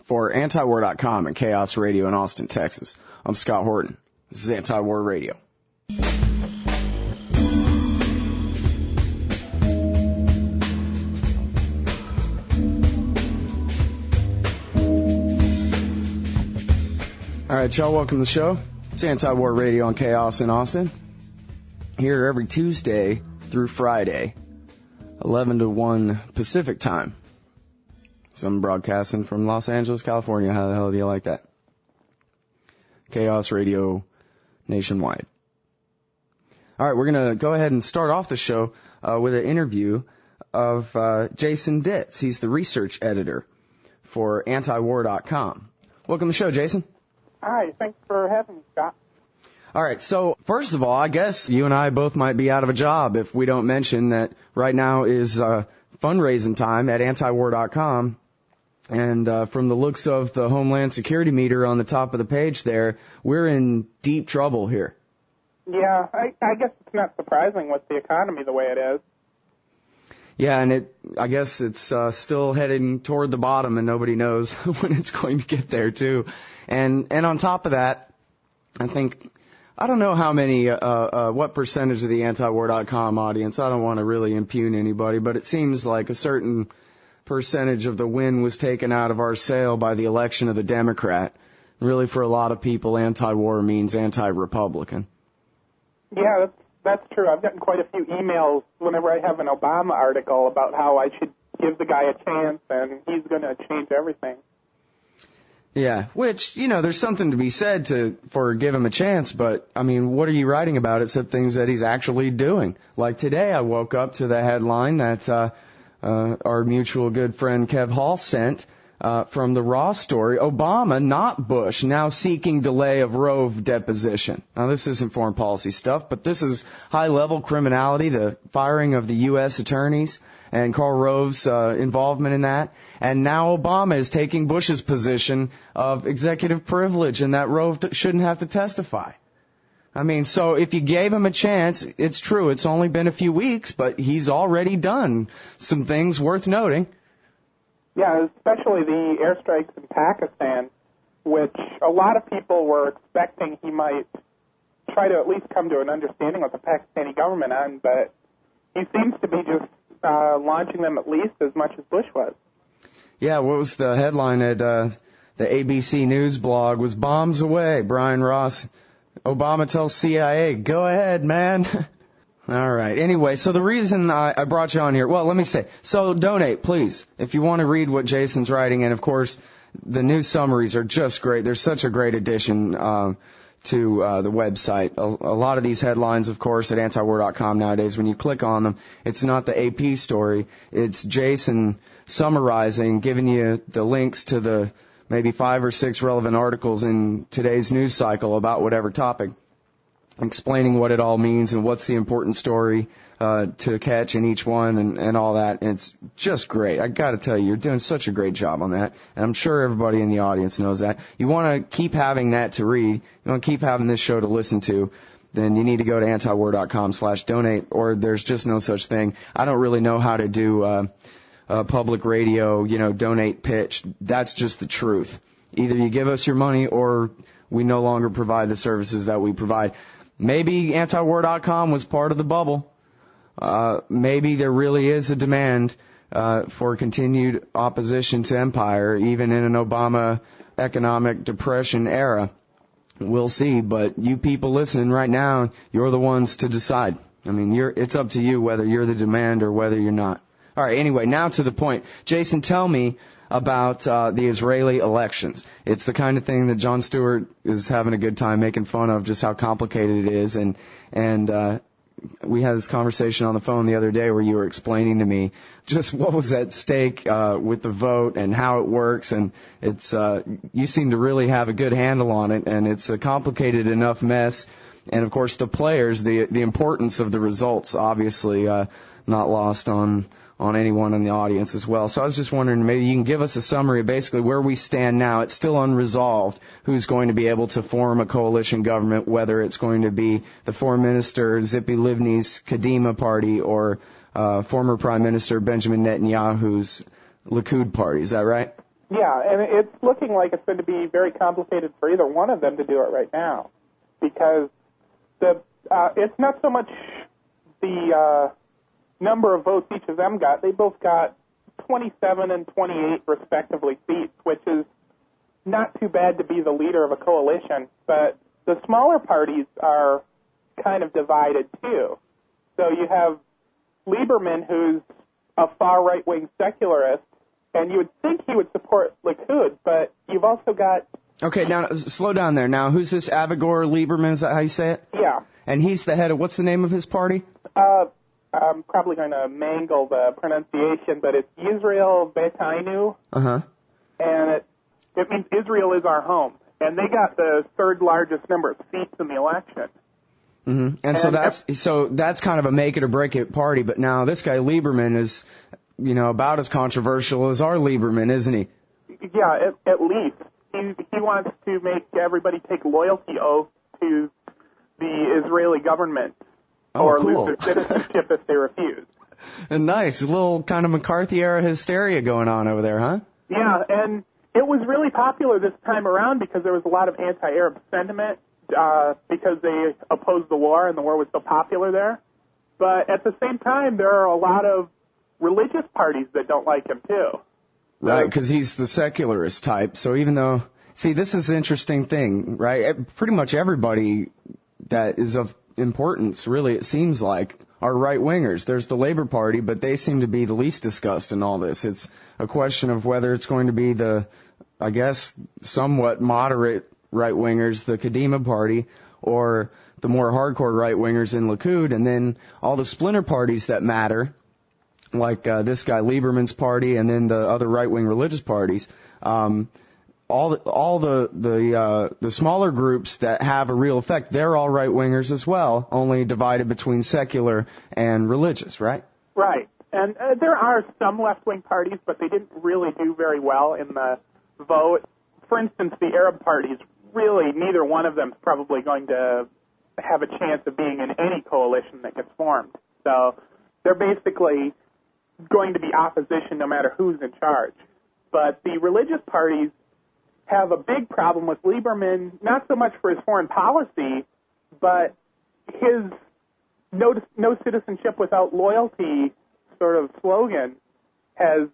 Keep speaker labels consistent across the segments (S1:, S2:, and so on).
S1: for antiwar.com and Chaos Radio in Austin, Texas. I'm Scott Horton. This is Anti-War Radio. All right, y'all, welcome to the show. It's Anti-War Radio on Chaos in Austin. Here every Tuesday through Friday, 11 to 1 Pacific time. So I'm broadcasting from Los Angeles, California. How the hell do you like that? Chaos Radio nationwide. All right, we're going to go ahead and start off the show with an interview of Jason Ditz. He's the research editor for antiwar.com. Welcome to the show, Jason.
S2: Hi, thanks for having me, Scott.
S1: All right, so first of all, I guess you and I both might be out of a job if we don't mention that right now is fundraising time at antiwar.com. And from the looks of the Homeland Security meter on the top of the page there, we're in deep trouble here.
S2: Yeah, I guess it's not surprising with the economy the way it is.
S1: Yeah, and I guess it's still heading toward the bottom, and nobody knows when it's going to get there, too. And on top of that, I don't know how many, what percentage of the antiwar.com audience, I don't want to really impugn anybody, but it seems like a certain percentage of the win was taken out of our sail by the election of the Democrat. Really, for a lot of people, anti-war means anti-Republican.
S2: Yeah, that's true. I've gotten quite a few emails whenever I have an Obama article about how I should give the guy a chance and he's going to change everything.
S1: Yeah, which, there's something to be said for give him a chance, but, I mean, what are you writing about except things that he's actually doing? Like today, I woke up to the headline that our mutual good friend Kev Hall sent from the Raw story. Obama, not Bush, now seeking delay of Rove deposition. Now, this isn't foreign policy stuff, but this is high-level criminality, the firing of the U.S. attorneys and Karl Rove's involvement in that. And now Obama is taking Bush's position of executive privilege and that Rove shouldn't have to testify. I mean, so if you gave him a chance, it's true, it's only been a few weeks, but he's already done some things worth noting.
S2: Yeah, especially the airstrikes in Pakistan, which a lot of people were expecting he might try to at least come to an understanding with the Pakistani government on, but he seems to be just launching them at least as much as Bush was. Yeah,
S1: what was the headline at the ABC News blog was "Bombs Away, Brian Ross. Obama tells CIA, go ahead, man." All right. Anyway, so the reason I brought you on here, well, let me say, so donate, please, if you want to read what Jason's writing. And, of course, the news summaries are just great. They're such a great addition to the website. A lot of these headlines, of course, at antiwar.com nowadays, when you click on them, it's not the AP story. It's Jason summarizing, giving you the links to the maybe 5 or 6 relevant articles in today's news cycle about whatever topic, explaining what it all means and what's the important story to catch in each one and all that. And it's just great. I got to tell you, you're doing such a great job on that. And I'm sure everybody in the audience knows that. You want to keep having that to read. You want to keep having this show to listen to. Then you need to go to antiwar.com/donate, or there's just no such thing. I don't really know how to do public radio, donate pitch. That's just the truth. Either you give us your money or we no longer provide the services that we provide. Maybe antiwar.com was part of the bubble. Maybe there really is a demand for continued opposition to empire, even in an Obama economic depression era. We'll see, but you people listening right now, you're the ones to decide. I mean, it's up to you whether you're the demand or whether you're not. All right, anyway, now to the point. Jason, tell me about the Israeli elections. It's the kind of thing that Jon Stewart is having a good time making fun of, just how complicated it is. And we had this conversation on the phone the other day where you were explaining to me just what was at stake with the vote and how it works. And it's you seem to really have a good handle on it, and it's a complicated enough mess. And, of course, the players, the importance of the results, obviously not lost on anyone in the audience as well. So I was just wondering, maybe you can give us a summary of basically where we stand now. It's still unresolved who's going to be able to form a coalition government, whether it's going to be the Foreign Minister Tzipi Livni's Kadima party or former Prime Minister Benjamin Netanyahu's Likud party. Is that right?
S2: Yeah, and it's looking like it's going to be very complicated for either one of them to do it right now, because it's not so much the number of votes each of them got. They both got 27 and 28 respectively seats, which is not too bad to be the leader of a coalition, but the smaller parties are kind of divided too. So you have Lieberman, who's a far right-wing secularist, and you would think he would support Likud, but you've also got...
S1: Okay, now, slow down there. Now, who's this Avigdor Lieberman? Is that how you say it?
S2: Yeah.
S1: And he's the head of, what's the name of his party?
S2: I'm probably going to mangle the pronunciation, but it's Yisrael Beitainu.
S1: Uh-huh.
S2: And it means Israel is our home. And they got the third largest number of seats in the election.
S1: Mm-hmm. And so that's kind of a make it or break it party, but now this guy Lieberman is, about as controversial as our Lieberman, isn't he?
S2: Yeah, at least. He wants to make everybody take loyalty oaths to the Israeli government or
S1: cool.
S2: lose their citizenship if they refuse.
S1: And nice. A little kind of McCarthy-era hysteria going on over there, huh?
S2: Yeah, and it was really popular this time around because there was a lot of anti-Arab sentiment because they opposed the war and the war was so popular there. But at the same time, there are a lot of religious parties that don't like him, too.
S1: Right, because he's the secularist type. So even though, see, this is an interesting thing, right? Pretty much everybody that is of importance, really, it seems like, are right-wingers. There's the Labor Party, but they seem to be the least discussed in all this. It's a question of whether it's going to be the, I guess, somewhat moderate right-wingers, the Kadima Party, or the more hardcore right-wingers in Likud, and then all the splinter parties that matter, like this guy Lieberman's party, and then the other right-wing religious parties. All the smaller groups that have a real effect, they're all right-wingers as well, only divided between secular and religious, right?
S2: Right. And there are some left-wing parties, but they didn't really do very well in the vote. For instance, the Arab parties, really neither one of them is probably going to have a chance of being in any coalition that gets formed. So they're basically going to be opposition no matter who's in charge. But the religious parties have a big problem with Lieberman, not so much for his foreign policy, but his no citizenship without loyalty sort of slogan has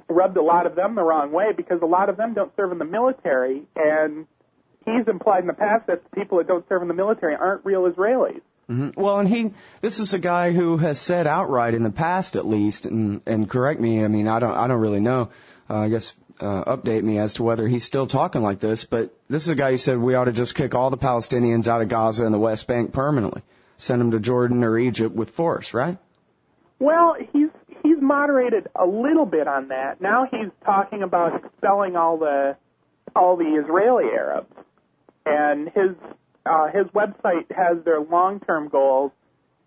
S2: rubbed a lot of them the wrong way because a lot of them don't serve in the military, and he's implied in the past that the people that don't serve in the military aren't real Israelis.
S1: Mm-hmm. Well, and this is a guy who has said outright in the past, at least, and correct me. I mean, I don't really know. I guess update me as to whether he's still talking like this. But this is a guy who said we ought to just kick all the Palestinians out of Gaza and the West Bank permanently, send them to Jordan or Egypt with force, right?
S2: Well, he's moderated a little bit on that. Now he's talking about expelling all the Israeli Arabs, and his website has their long-term goals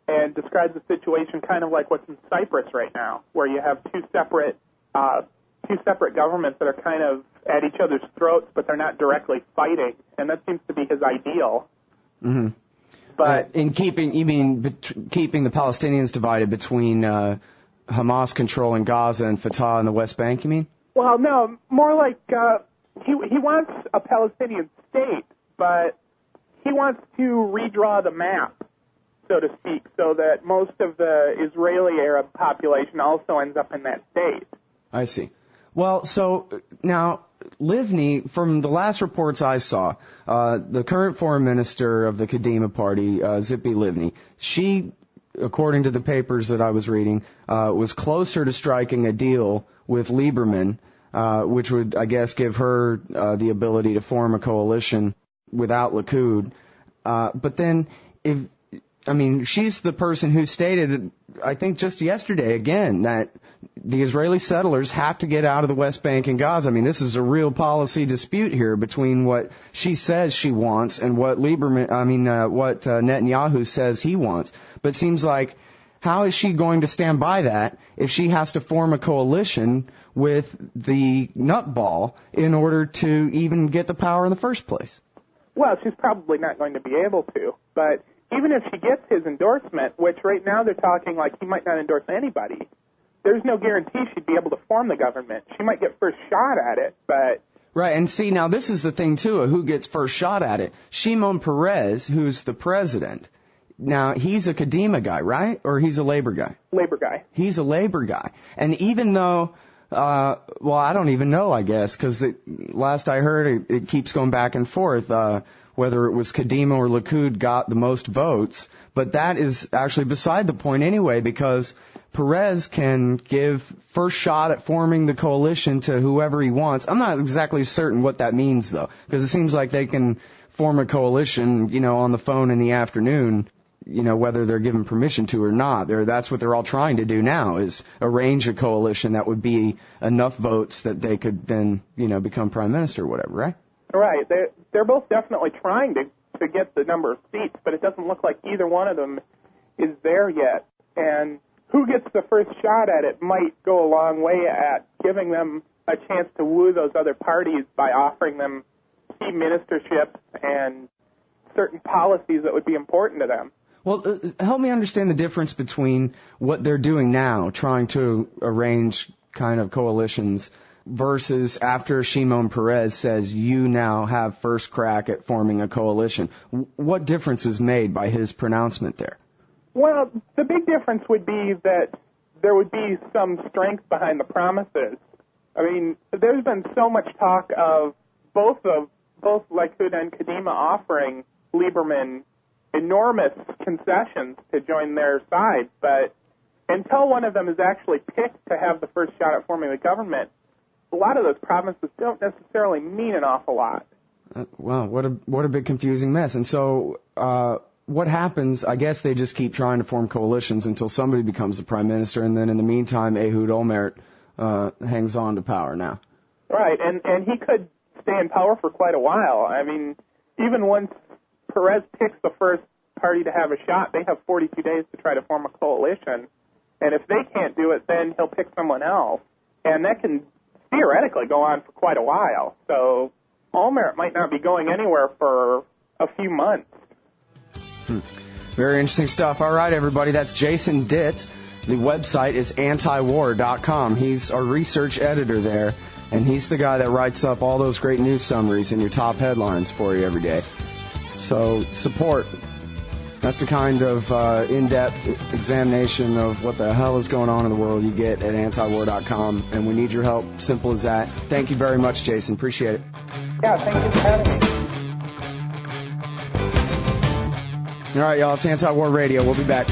S2: and describes the situation kind of like what's in Cyprus right now, where you have two separate governments that are kind of at each other's throats, but they're not directly fighting, and that seems to be his ideal.
S1: Mm-hmm. But in keeping the Palestinians divided between Hamas controlling Gaza and Fatah in the West Bank, you mean?
S2: Well, no, more like he wants a Palestinian state, but he wants to redraw the map, so to speak, so that most of the Israeli Arab population also ends up in that state.
S1: I see. Well, so now Livni, from the last reports I saw, the current foreign minister of the Kadima Party, Tzipi Livni, she, according to the papers that I was reading, was closer to striking a deal with Lieberman, which would, I guess, give her the ability to form a coalition without Likud. But then, she's the person who stated, I think just yesterday again, that the Israeli settlers have to get out of the West Bank and Gaza. I mean, this is a real policy dispute here between what she says she wants and what Netanyahu says he wants. But it seems like, how is she going to stand by that if she has to form a coalition with the nutball in order to even get the power in the first place?
S2: Well, she's probably not going to be able to. But even if she gets his endorsement, which right now they're talking like he might not endorse anybody, there's no guarantee she'd be able to form the government. She might get first shot at it, but...
S1: Right, and see, now this is the thing, too, of who gets first shot at it. Shimon Peres, who's the president, now, he's a Kadima guy, right? Or he's a Labor guy?
S2: Labor guy.
S1: He's a Labor guy. And even though, well, I don't even know, I guess, because last I heard, it keeps going back and forth, whether it was Kadima or Likud got the most votes. But that is actually beside the point anyway, because Perez can give first shot at forming the coalition to whoever he wants. I'm not exactly certain what that means, though, because it seems like they can form a coalition, on the phone in the afternoon, whether they're given permission to or not. That's what they're all trying to do now, is arrange a coalition that would be enough votes that they could then, become prime minister or whatever, right?
S2: Right. They're both definitely trying to get the number of seats, but it doesn't look like either one of them is there yet. And who gets the first shot at it might go a long way at giving them a chance to woo those other parties by offering them key ministerships and certain policies that would be important to them.
S1: Well, help me understand the difference between what they're doing now, trying to arrange kind of coalitions, versus after Shimon Peres says you now have first crack at forming a coalition. What difference is made by his pronouncement there?
S2: Well, the big difference would be that there would be some strength behind the promises. I mean, there's been so much talk of both Likud and Kadima offering Lieberman enormous concessions to join their side, but until one of them is actually picked to have the first shot at forming the government, a lot of those promises don't necessarily mean an awful lot.
S1: Wow, what a big confusing mess. And so, what happens? I guess they just keep trying to form coalitions until somebody becomes the prime minister, and then in the meantime, Ehud Olmert hangs on to power now.
S2: Right, and he could stay in power for quite a while. I mean, even once Perez picks the first party to have a shot, they have 42 days to try to form a coalition. And if they can't do it, then he'll pick someone else. And that can theoretically go on for quite a while. So Olmert might not be going anywhere for a few months.
S1: Very interesting stuff. All right, everybody, that's Jason Ditz. The website is antiwar.com. He's our research editor there, and he's the guy that writes up all those great news summaries and your top headlines for you every day. So support. That's the kind of in-depth examination of what the hell is going on in the world you get at antiwar.com, and we need your help. Simple as that. Thank you very much, Jason. Appreciate it.
S2: Yeah, thank you for having me.
S1: All right, y'all. It's Anti-War Radio. We'll be back.